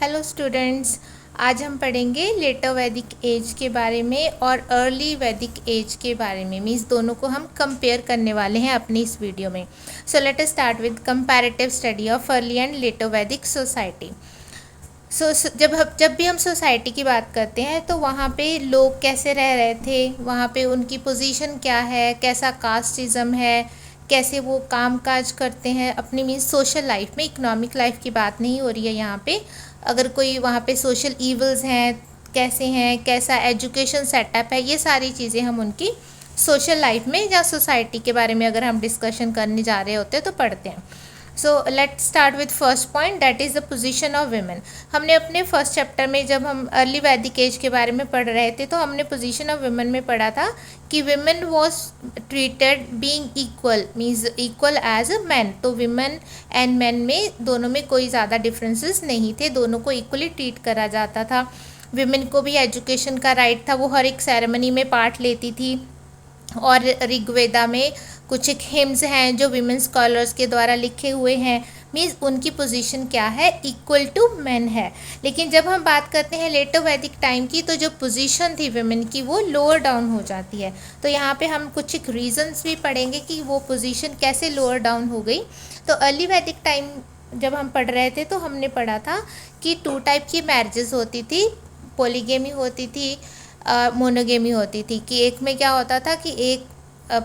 Hello students, आज हम पढ़ेंगे लेटर वैदिक एज के बारे में और अर्ली वैदिक एज के बारे में। मीन्स दोनों को हम कंपेयर करने वाले हैं अपनी इस वीडियो में। So let us start with comparative study of early and later वैदिक सोसाइटी। जब भी हम सोसाइटी की बात करते हैं तो वहाँ पे लोग कैसे रह रहे थे, वहाँ पे उनकी पोजीशन क्या है, कैसा कास्टिज़म है, कैसे वो काम काज करते हैं अपनी मीन्स सोशल लाइफ में। इकोनॉमिक लाइफ की बात नहीं हो रही है यहाँ पे। अगर कोई वहाँ पे सोशल ईवल्स हैं कैसे हैं, कैसा एजुकेशन सेटअप है, ये सारी चीज़ें हम उनकी सोशल लाइफ में या सोसाइटी के बारे में अगर हम डिस्कशन करने जा रहे होते हैं तो पढ़ते हैं। So let's start with first point, that is the position of women. हमने अपने फर्स्ट चैप्टर में जब हम अर्ली वैदिक एज के बारे में पढ़ रहे थे तो हमने पोजीशन ऑफ विमेन में पढ़ा था कि women was treated being equal, means equal as a man. तो विमेन एंड मैन में दोनों में कोई ज़्यादा डिफरेंसेस नहीं थे, दोनों को इक्वली ट्रीट करा जाता था। विमेन को भी एजुकेशन का राइट था, वो हर एक सेरेमनी में पार्ट लेती थी। और ऋग्वेदा में कुछ एक हिम्स हैं जो विमेन स्कॉलर्स के द्वारा लिखे हुए हैं। मीन्स उनकी पोजीशन क्या है, इक्वल टू मैन है। लेकिन जब हम बात करते हैं लेटर वैदिक टाइम की तो जो पोजीशन थी विमेन की वो लोअर डाउन हो जाती है। तो यहाँ पे हम कुछ एक रीजंस भी पढ़ेंगे कि वो पोजीशन कैसे लोअर डाउन हो गई। तो अर्ली वैदिक टाइम जब हम पढ़ रहे थे तो हमने पढ़ा था कि 2 टाइप की मैरिजेस होती थी, पॉलीगेमी होती थी, मोनोगेमी होती थी। कि एक में क्या होता था कि एक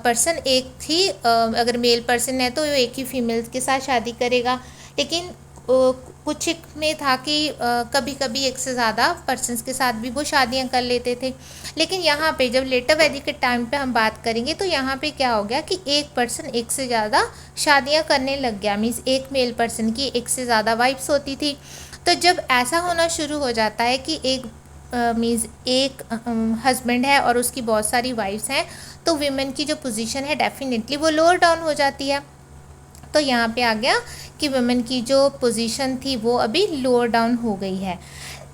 पर्सन एक ही अगर मेल पर्सन है तो वो एक ही फीमेल के साथ शादी करेगा। लेकिन कुछ एक में था कि कभी कभी एक से ज़्यादा पर्सन्स के साथ भी वो शादियां कर लेते थे। लेकिन यहाँ पे जब लेटर वैदिक के टाइम पे हम बात करेंगे तो यहाँ पे क्या हो गया कि एक पर्सन एक से ज़्यादा शादियां करने लग गया। मीन्स एक मेल पर्सन की एक से ज़्यादा वाइफ्स होती थी। तो जब ऐसा होना शुरू हो जाता है कि एक मीन्स एक हस्बैंड है और उसकी बहुत सारी वाइफ्स हैं तो विमेन की जो पोजीशन है डेफिनेटली वो लोअर डाउन हो जाती है। तो यहाँ पे आ गया कि वुमेन की जो पोजीशन थी वो अभी लोअर डाउन हो गई है।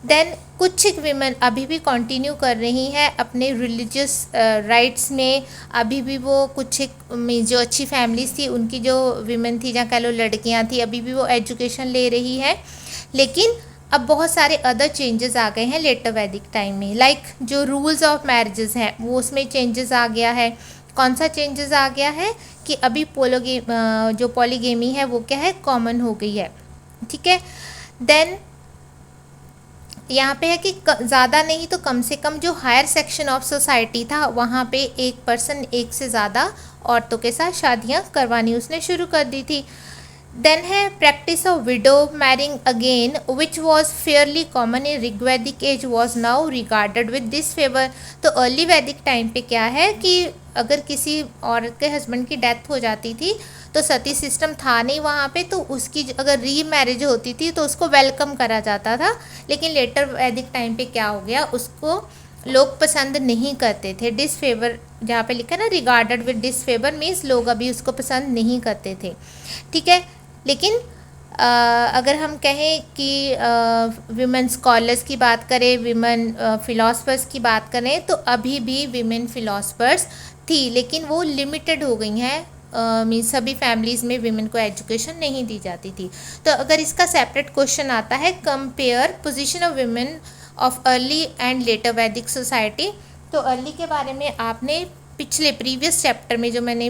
देन कुछ विमेन अभी भी कंटिन्यू कर रही हैं अपने रिलीजियस राइट्स में। अभी भी वो कुछ एक जो अच्छी फैमिलीज थी उनकी जो विमेन थी, जहाँ कह लो लड़कियाँ थी, अभी भी वो एजुकेशन ले रही है। लेकिन अब बहुत सारे अदर चेंजेस आ गए हैं लेटर वैदिक टाइम में। लाइक जो रूल्स ऑफ मैरिजेस हैं वो उसमें चेंजेस आ गया है। कौन सा चेंजेस आ गया है कि अभी जो पॉलीगेमी है वो क्या है, कॉमन हो गई है। ठीक है। देन यहाँ पे है कि ज़्यादा नहीं तो कम से कम जो हायर सेक्शन ऑफ सोसाइटी था वहाँ पे एक पर्सन एक से ज़्यादा औरतों के साथ शादियाँ करवानी उसने शुरू कर दी थी। देन है practice of widow marrying again which was fairly common in Rigvedic age was now regarded with disfavour. तो अर्ली वैदिक टाइम पे क्या है कि अगर किसी औरत के हस्बैंड की डेथ हो जाती थी तो सती सिस्टम था नहीं वहाँ पे, तो उसकी अगर री मैरिज होती थी तो उसको वेलकम करा जाता था। लेकिन लेटर वैदिक टाइम पे क्या हो गया, उसको लोग पसंद नहीं करते थे। डिसफेवर जहाँ पे लिखा है ना, रिगार्डेड विद डिसफेवर मीन्स लोग अभी उसको पसंद नहीं करते थे। ठीक है। लेकिन अगर हम कहें कि विमेन स्कॉलर्स की बात करें, विमेन फिलोसफर्स की बात करें तो अभी भी विमेन फिलोसफर्स थी, लेकिन वो लिमिटेड हो गई हैं। मीन्स सभी फैमिलीज़ में विमेन को एजुकेशन नहीं दी जाती थी। तो अगर इसका सेपरेट क्वेश्चन आता है compare position of women of early and later वैदिक सोसाइटी, तो अर्ली के बारे में आपने पिछले प्रीवियस चैप्टर में जो मैंने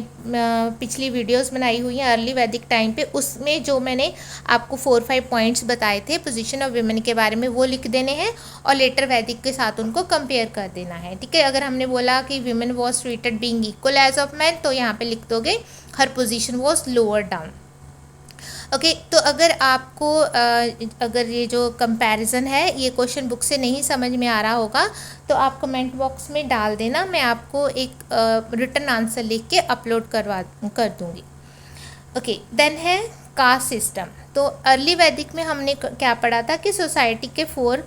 पिछली वीडियोस बनाई हुई हैं अर्ली वैदिक टाइम पे, उसमें जो मैंने आपको 4-5 पॉइंट्स बताए थे पोजीशन ऑफ विमेन के बारे में वो लिख देने हैं और लेटर वैदिक के साथ उनको कंपेयर कर देना है। ठीक है। अगर हमने बोला कि women was treated being equal as of man तो यहाँ पे लिख दोगे her position was lower down. Okay. तो अगर आपको अगर ये जो कंपैरिजन है ये क्वेश्चन बुक से नहीं समझ में आ रहा होगा तो आप कमेंट बॉक्स में डाल देना, मैं आपको एक रिटन आंसर लिख के अपलोड कर दूँगी। ओके। देन है कास्ट सिस्टम। तो अर्ली वैदिक में हमने क्या पढ़ा था कि सोसाइटी के 4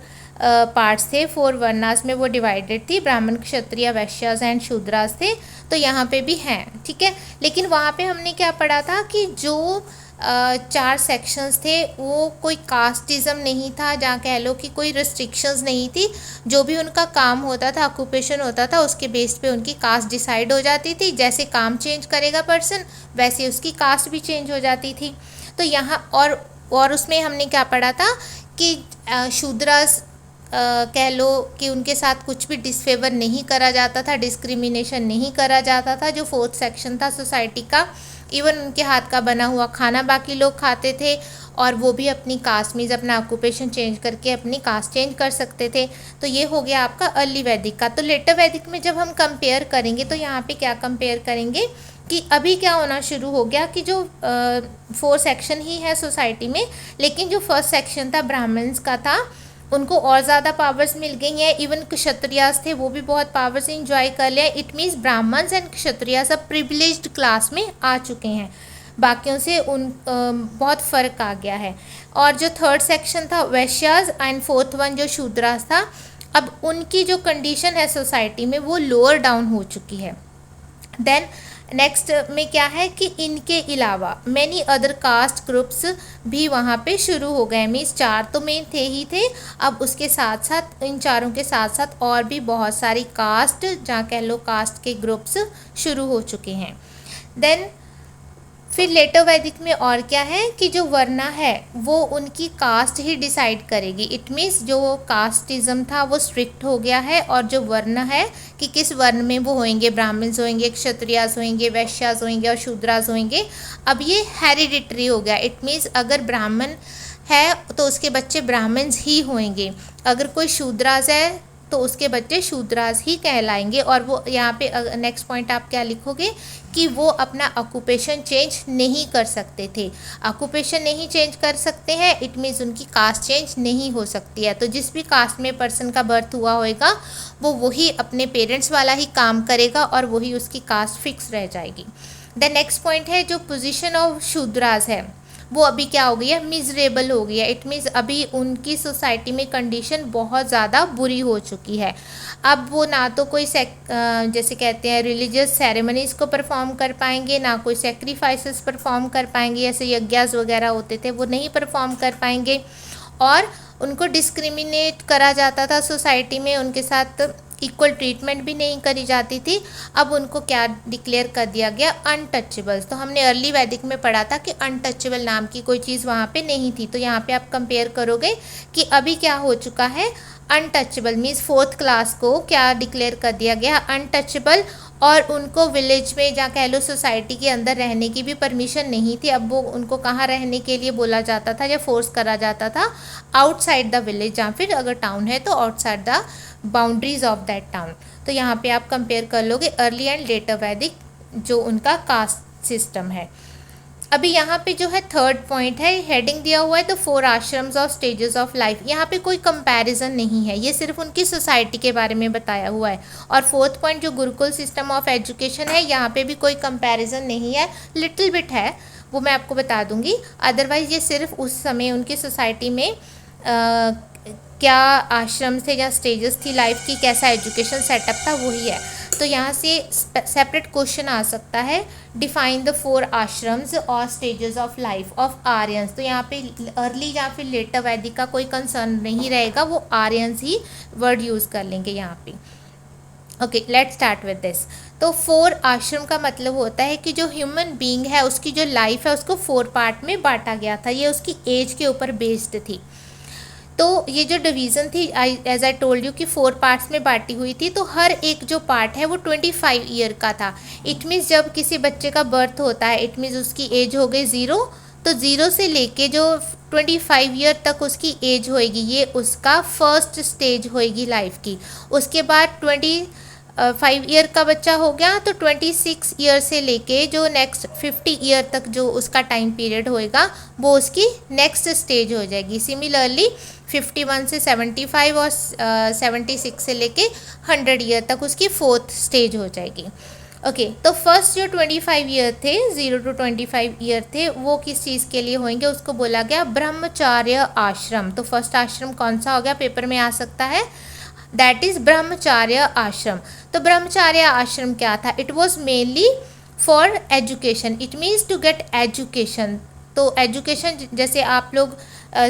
पार्ट्स थे, 4 वर्णास में वो डिवाइडेड थी। ब्राह्मण, क्षत्रिय, वैश्यास एंड शूद्रास थे। तो यहाँ पे भी हैं। ठीक है। लेकिन वहाँ पे हमने क्या पढ़ा था कि जो 4 सेक्शंस थे वो कोई कास्टिज़म नहीं था, जहाँ कह लो कि कोई रिस्ट्रिक्शंस नहीं थी। जो भी उनका काम होता था, ऑक्यूपेशन होता था, उसके बेस पे उनकी कास्ट डिसाइड हो जाती थी। जैसे काम चेंज करेगा पर्सन वैसे उसकी कास्ट भी चेंज हो जाती थी। तो यहाँ और उसमें हमने क्या पढ़ा था कि शूद्रास कह लो कि उनके साथ कुछ भी डिसफेवर नहीं करा जाता था, डिस्क्रिमिनेशन नहीं करा जाता था। जो फोर्थ सेक्शन था सोसाइटी का, इवन उनके हाथ का बना हुआ खाना बाकी लोग खाते थे, और वो भी अपनी कास्ट मीन्स अपना ऑक्यूपेशन चेंज करके अपनी कास्ट चेंज कर सकते थे। तो ये हो गया आपका अर्ली वैदिक का। तो लेटर वैदिक में जब हम कंपेयर करेंगे तो यहाँ पे क्या कंपेयर करेंगे कि अभी क्या होना शुरू हो गया कि जो 4 सेक्शन ही है सोसाइटी में, लेकिन जो फर्स्ट सेक्शन था ब्राह्मण्स का था, उनको और ज़्यादा पावर्स मिल गई हैं। इवन क्षत्रियास थे, वो भी बहुत पावर्स इंजॉय कर लिया। It means Brahmans and Kshatriyas अब प्रिविलेज्ड क्लास में आ चुके हैं, बाकियों से बहुत फ़र्क आ गया है। और जो थर्ड सेक्शन था वैश्यास एंड फोर्थ वन जो शूद्रास था, अब उनकी जो कंडीशन है सोसाइटी में वो लोअर डाउन हो चुकी है। देन नेक्स्ट में क्या है कि इनके अलावा मैनी अदर कास्ट ग्रुप्स भी वहाँ पे शुरू हो गए। मीन्स 4 तो मेन थे, अब उसके साथ साथ इन चारों के साथ साथ और भी बहुत सारी कास्ट, जहाँ कह लो कास्ट के ग्रुप्स शुरू हो चुके हैं। देन फिर लेटर वैदिक में और क्या है कि जो वर्ना है वो उनकी कास्ट ही डिसाइड करेगी। इट मीन्स जो कास्टिज्म था वो स्ट्रिक्ट हो गया है, और जो वर्ण है कि किस वर्ण में वो होंगे, ब्राह्मण्स होंगे, क्षत्रियास होंगे, वैश्यास होंगे और शूद्रास होंगे, अब ये हेरिडिटरी हो गया। इट मीन्स अगर ब्राह्मण है तो उसके बच्चे ब्राह्मण्स ही होंगे, अगर कोई शूद्रास है तो उसके बच्चे शूद्रास ही कहलाएंगे। और वो यहाँ पे नेक्स्ट पॉइंट आप क्या लिखोगे कि वो अपना ऑक्यूपेशन चेंज नहीं कर सकते थे। ऑक्यूपेशन नहीं चेंज कर सकते हैं, इट मीन्स उनकी कास्ट चेंज नहीं हो सकती है। तो जिस भी कास्ट में पर्सन का बर्थ हुआ होगा वो वही अपने पेरेंट्स वाला ही काम करेगा और वही उसकी कास्ट फिक्स रह जाएगी। द नेक्स्ट पॉइंट है जो पोजीशन ऑफ शूद्रास है वो अभी क्या हो गई है, मिजरेबल हो गई है। इट मीन्स अभी उनकी सोसाइटी में कंडीशन बहुत ज़्यादा बुरी हो चुकी है। अब वो ना तो कोई जैसे कहते हैं रिलीजियस सेरेमनीज़ को परफॉर्म कर पाएंगे, ना कोई सेक्रीफाइसेस परफॉर्म कर पाएंगे, जैसे यज्ञास वगैरह होते थे वो नहीं परफॉर्म कर पाएंगे, और उनको डिस्क्रिमिनेट करा जाता था सोसाइटी में, उनके साथ इक्वल ट्रीटमेंट भी नहीं करी जाती थी। अब उनको क्या डिक्लेयर कर दिया गया, अनटचेबल्स। तो हमने अर्ली वैदिक में पढ़ा था कि अनटचेबल नाम की कोई चीज़ वहाँ पे नहीं थी। तो यहाँ पे आप कंपेयर करोगे कि अभी क्या हो चुका है, अनटचेबल मीन्स फोर्थ क्लास को क्या डिक्लेयर कर दिया गया, अनटचेबल। और उनको विलेज में जहाँ कह लो सोसाइटी के अंदर रहने की भी परमिशन नहीं थी। अब वो उनको कहाँ रहने के लिए बोला जाता था या फोर्स करा जाता था, आउटसाइड द विलेज, या फिर अगर टाउन है तो outside the boundaries of that town. तो यहाँ पे आप कंपेयर कर लोगे अर्ली एंड लेटर वैदिक जो उनका कास्ट सिस्टम है। अभी यहाँ पे जो है थर्ड पॉइंट है, हेडिंग दिया हुआ है the 4 ashrams of stages of life. यहाँ पे कोई कंपैरिजन नहीं है, ये सिर्फ उनकी सोसाइटी के बारे में बताया हुआ है। और फोर्थ पॉइंट जो गुरुकुल सिस्टम ऑफ एजुकेशन है, यहाँ पे भी कोई कंपैरिजन नहीं है, लिटिल बिट है, वो मैं आपको बता दूंगी। अदरवाइज ये सिर्फ उस समय उनकी सोसाइटी में क्या आश्रम थे या स्टेजेस थी लाइफ की, कैसा एजुकेशन सेटअप था, वही है। तो यहाँ से सेपरेट क्वेश्चन आ सकता है, डिफाइन द 4 आश्रम्स और stages of life of Aryans. तो यहाँ पे अर्ली या फिर लेटर वैदिक का कोई कंसर्न नहीं रहेगा, वो आर्यंस ही वर्ड यूज़ कर लेंगे यहाँ पे। Okay, let's start with this. तो 4 आश्रम का मतलब होता है कि जो ह्यूमन बीइंग है उसकी जो लाइफ है उसको 4 पार्ट में बांटा गया था। ये उसकी एज के ऊपर बेस्ड थी। तो ये जो डिवीज़न थी एज आई टोल्ड यू कि 4 पार्ट्स में बांटी हुई थी। तो हर एक जो पार्ट है वो 25 ईयर का था। इट मीन्स जब किसी बच्चे का बर्थ होता है, इट मीन्स उसकी एज हो गई 0, तो 0 से लेके जो 25 ईयर तक उसकी एज होएगी, ये उसका फर्स्ट स्टेज होएगी लाइफ की। उसके बाद 5 ईयर का बच्चा हो गया तो 26 ईयर से लेके जो नेक्स्ट 50 ईयर तक जो उसका टाइम पीरियड होएगा वो उसकी नेक्स्ट स्टेज हो जाएगी। सिमिलरली 51 से 75 और 76 से लेके 100 ईयर तक उसकी 4th स्टेज हो जाएगी। ओके, तो फर्स्ट जो 25 ईयर थे, 0 to 25 ईयर थे, वो किस चीज़ के लिए होंगे, उसको बोला गया ब्रह्मचार्य आश्रम। तो फर्स्ट आश्रम कौन सा हो गया, पेपर में आ सकता है, दैट इज़ ब्रह्मचार्य आश्रम। तो ब्रह्मचार्य आश्रम क्या था, it was mainly for education, it means to get education. तो एजुकेशन जैसे आप लोग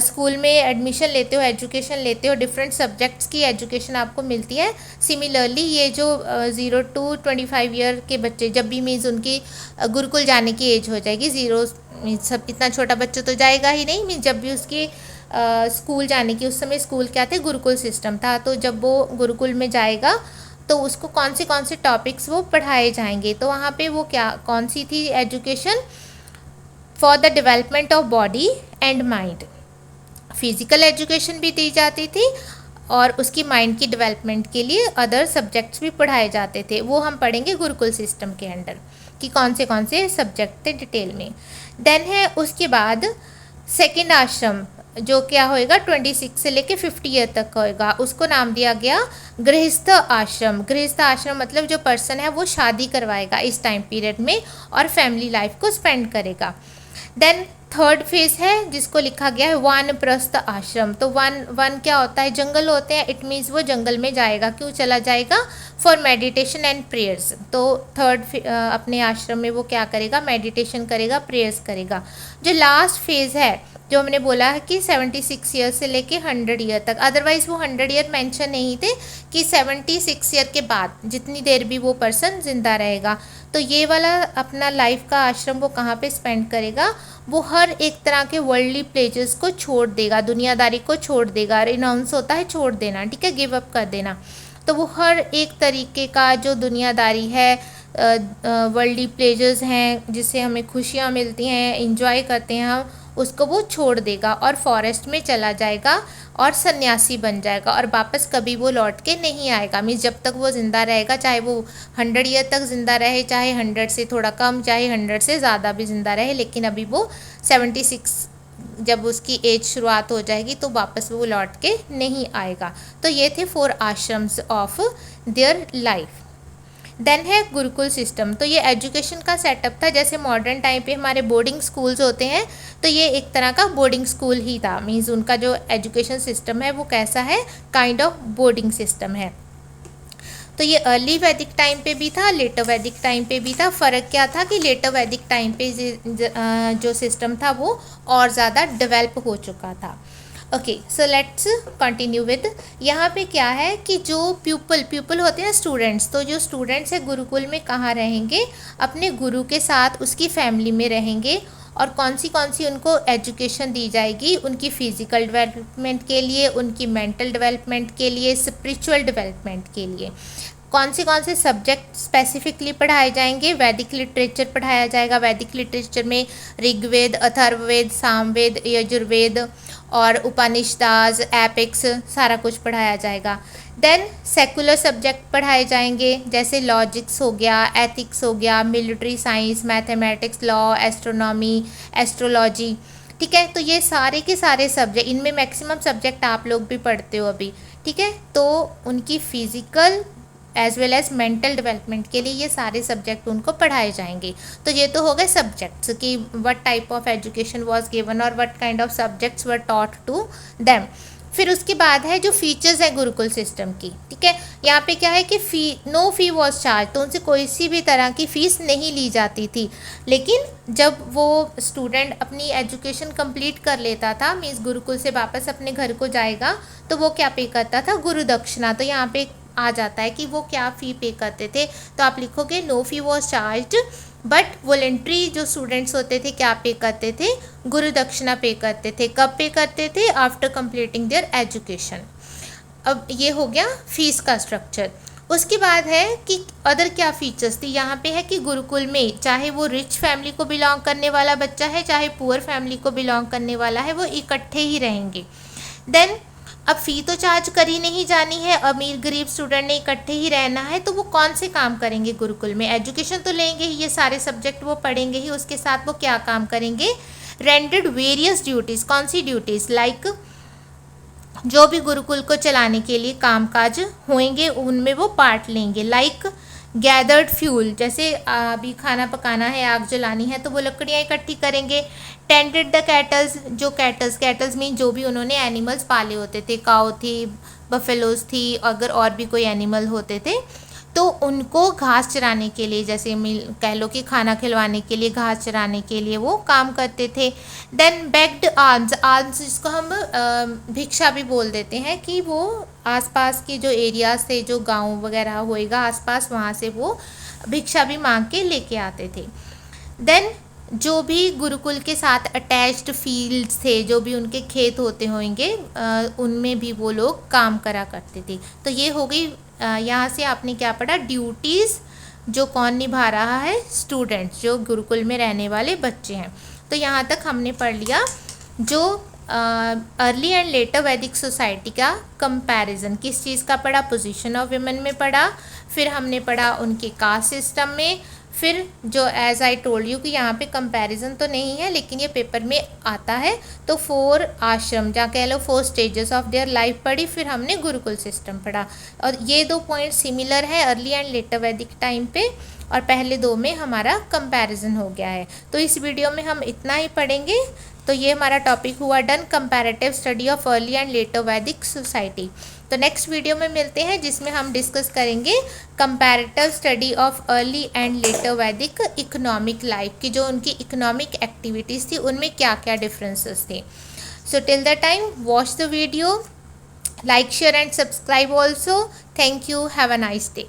स्कूल में एडमिशन लेते हो, एजुकेशन लेते हो, डिफरेंट सब्जेक्ट्स की एजुकेशन आपको मिलती है। सिमिलरली ये जो 0 to 25 ईयर के बच्चे जब भी मीन्स उनकी गुरुकुल जाने की एज हो जाएगी, 0 मीन्स सब इतना छोटा बच्चा तो जाएगा ही नहीं, मीन्स जब भी उसकी स्कूल जाने की, उस समय स्कूल क्या थे, गुरुकुल सिस्टम था। तो जब वो गुरुकुल में जाएगा तो उसको कौन से टॉपिक्स वो पढ़ाए जाएंगे, तो वहाँ पे वो क्या कौन सी थी education, for the development of body and mind. Physical education भी दी जाती थी और उसकी माइंड की डेवलपमेंट के लिए अदर सब्जेक्ट्स भी पढ़ाए जाते थे। वो हम पढ़ेंगे गुरुकुल सिस्टम के अंडर कि कौन से सब्जेक्ट थे डिटेल में। देन है उसके बाद सेकंड आश्रम, जो क्या होएगा 26 से लेके 50 ईयर तक होएगा, उसको नाम दिया गया गृहस्थ आश्रम। गृहस्थ आश्रम मतलब जो पर्सन है वो शादी करवाएगा इस टाइम पीरियड में और फैमिली लाइफ को स्पेंड करेगा। देन थर्ड फेज है जिसको लिखा गया है वानप्रस्थ आश्रम। तो वन क्या होता है, जंगल होते हैं, इट मीन्स वो जंगल में जाएगा। क्यों चला जाएगा, फॉर मेडिटेशन एंड प्रेयर्स। तो थर्ड अपने आश्रम में वो क्या करेगा, मेडिटेशन करेगा, प्रेयर्स करेगा। जो लास्ट फेज है जो हमने बोला है कि 76 ईयर से लेके 100 ईयर तक, अदरवाइज वो 100 ईयर मेंशन नहीं थे कि 76 ईयर के बाद जितनी देर भी वो पर्सन जिंदा रहेगा। तो ये वाला अपना लाइफ का आश्रम वो कहाँ पे स्पेंड करेगा, वो हर एक तरह के वर्ल्डली प्लेजेस को छोड़ देगा, दुनियादारी को छोड़ देगा। रिनाउंस होता है छोड़ देना, ठीक है, गिव अप कर देना। तो वो हर एक तरीके का जो दुनियादारी है, वर्ल्डली प्लेजर्स हैं जिससे हमें खुशियाँ मिलती हैं, इंजॉय करते हैं हम, उसको वो छोड़ देगा और फॉरेस्ट में चला जाएगा और सन्यासी बन जाएगा और वापस कभी वो लौट के नहीं आएगा। मीन्स जब तक वो ज़िंदा रहेगा, चाहे वो 100 ईयर तक ज़िंदा रहे, चाहे 100 से थोड़ा कम, चाहे 100 से ज़्यादा भी ज़िंदा रहे, लेकिन अभी वो 76 जब उसकी एज शुरुआत हो जाएगी तो वापस वो लौट के नहीं आएगा। तो ये थे 4 ashrams of their life. Then है गुरुकुल सिस्टम। तो ये एजुकेशन का सेटअप था, जैसे मॉडर्न टाइम पे हमारे बोर्डिंग स्कूल्स होते हैं, तो ये एक तरह का बोर्डिंग स्कूल ही था। मीन्स उनका जो एजुकेशन सिस्टम है वो कैसा है, काइंड ऑफ बोर्डिंग सिस्टम है। तो ये अर्ली वैदिक टाइम पे भी था, लेटर वैदिक टाइम पे भी था। फ़र्क क्या था कि लेटर वैदिक टाइम पे जो सिस्टम था वो और ज़्यादा डेवलप हो चुका था। Okay, so let's continue with, यहाँ पे क्या है कि जो प्यूपल होते हैं स्टूडेंट्स, तो जो स्टूडेंट्स है गुरुकुल में कहाँ रहेंगे, अपने गुरु के साथ उसकी फैमिली में रहेंगे। और कौन सी उनको एजुकेशन दी जाएगी, उनकी फ़िज़िकल डेवलपमेंट के लिए, उनकी मेंटल डेवलपमेंट के लिए, स्पिरिचुअल डेवलपमेंट के लिए। कौन से सब्जेक्ट स्पेसिफिकली पढ़ाए जाएंगे, वैदिक लिटरेचर पढ़ाया जाएगा। वैदिक लिटरेचर में ऋग्वेद, अथर्ववेद, सामवेद, यजुर्वेद और उपनिषदास, एपिक्स, सारा कुछ पढ़ाया जाएगा। देन सेकुलर सब्जेक्ट पढ़ाए जाएंगे, जैसे लॉजिक्स हो गया, एथिक्स हो गया, military science, mathematics, law, astronomy, astrology, ठीक है। तो ये सारे के सारे सब्जेक्ट, इनमें मैक्सिमम सब्जेक्ट आप लोग भी पढ़ते हो अभी, ठीक है। तो उनकी physical as well as mental development के लिए ये सारे सब्जेक्ट उनको पढ़ाए जाएंगे। तो ये तो हो गए सब्जेक्ट्स कि what type of education was given और what kind of subjects were taught to them. फिर उसके बाद है जो फीचर्स है गुरुकुल सिस्टम की, ठीक है। यहाँ पे क्या है कि नो फी वॉज चार्ज, तो उनसे कोई सी भी तरह की फ़ीस नहीं ली जाती थी। लेकिन जब वो स्टूडेंट अपनी एजुकेशन कंप्लीट कर लेता था, मीन्स गुरुकुल से वापस अपने घर को जाएगा, तो वो क्या पे करता था, गुरु दक्षिणा। तो यहाँ पे आ जाता है कि वो क्या फ़ी पे करते थे, तो आप लिखोगे no fee was charge, but voluntary जो स्टूडेंट्स होते थे क्या पे करते थे, गुरु दक्षिणा पे करते थे। कब पे करते थे, आफ्टर कंप्लीटिंग देयर एजुकेशन। अब ये हो गया फीस का स्ट्रक्चर। उसके बाद है कि अदर क्या फीचर्स थी, यहाँ पे है कि गुरुकुल में चाहे वो रिच फैमिली को बिलोंग करने वाला बच्चा है, चाहे पुअर फैमिली को बिलोंग करने वाला है, वो इकट्ठे ही रहेंगे। देन अब फ़ी तो चार्ज करी नहीं जानी है, अमीर गरीब स्टूडेंट ने इकट्ठे ही रहना है, तो वो कौन से काम करेंगे गुरुकुल में, एजुकेशन तो लेंगे ही, ये सारे सब्जेक्ट वो पढ़ेंगे ही, उसके साथ वो क्या काम करेंगे, रेंडेड वेरियस ड्यूटीज़। कौन सी ड्यूटीज़, लाइक जो भी गुरुकुल को चलाने के लिए कामकाज होंगे उनमें वो पार्ट लेंगे। लाइक गैदर्ड फ्यूल, जैसे अभी खाना पकाना है, आग जलानी है, तो वो लकड़ियाँ इकट्ठी करेंगे। टेंडेड द कैटल्स, जो कैटल्स मीन जो भी उन्होंने एनिमल्स पाले होते थे, काऊ थी, बफेलोज थी, अगर और भी कोई एनिमल होते थे तो उनको घास चराने के लिए, जैसे कह लो कि खाना खिलवाने के लिए, घास चराने के लिए वो काम करते थे। देन बेग्ड आल्म्स जिसको हम भिक्षा भी बोल देते हैं, कि वो आसपास के जो एरियाज थे, जो गांव वगैरह होएगा आसपास, वहाँ से वो भिक्षा भी मांग के लेके आते थे। देन जो भी गुरुकुल के साथ अटैच्ड फील्ड्स थे, जो भी उनके खेत होते होंगे, उनमें भी वो लोग काम करा करते थे। तो ये हो गई, यहाँ से आपने क्या पढ़ा, ड्यूटीज़ जो कौन निभा रहा है, स्टूडेंट्स, जो गुरुकुल में रहने वाले बच्चे हैं। तो यहाँ तक हमने पढ़ लिया जो अर्ली एंड लेटर वैदिक सोसाइटी का कंपैरिजन, किस चीज़ का पढ़ा, पोजीशन ऑफ विमेन में पढ़ा, फिर हमने पढ़ा उनके कास्ट सिस्टम में, फिर जो एज आई टोल्ड यू कि यहाँ पे कंपैरिजन तो नहीं है लेकिन ये पेपर में आता है, तो 4 आश्रम जहाँ कह लो 4 स्टेजेस ऑफ देयर लाइफ पढ़ी, फिर हमने गुरुकुल सिस्टम पढ़ा। और ये 2 पॉइंट सिमिलर है अर्ली एंड लेटर वैदिक टाइम पे, और पहले 2 में हमारा कंपैरिजन हो गया है। तो इस वीडियो में हम इतना ही पढ़ेंगे। तो ये हमारा टॉपिक हुआ done, comparative study of early and later वैदिक सोसाइटी। तो नेक्स्ट वीडियो में मिलते हैं जिसमें हम डिस्कस करेंगे comparative study of early and later वैदिक इकोनॉमिक लाइफ की, जो उनकी इकोनॉमिक एक्टिविटीज़ थी उनमें क्या क्या डिफरेंसेस थे। So till the time watch the video, like, share and subscribe also. Thank you. Have a nice day.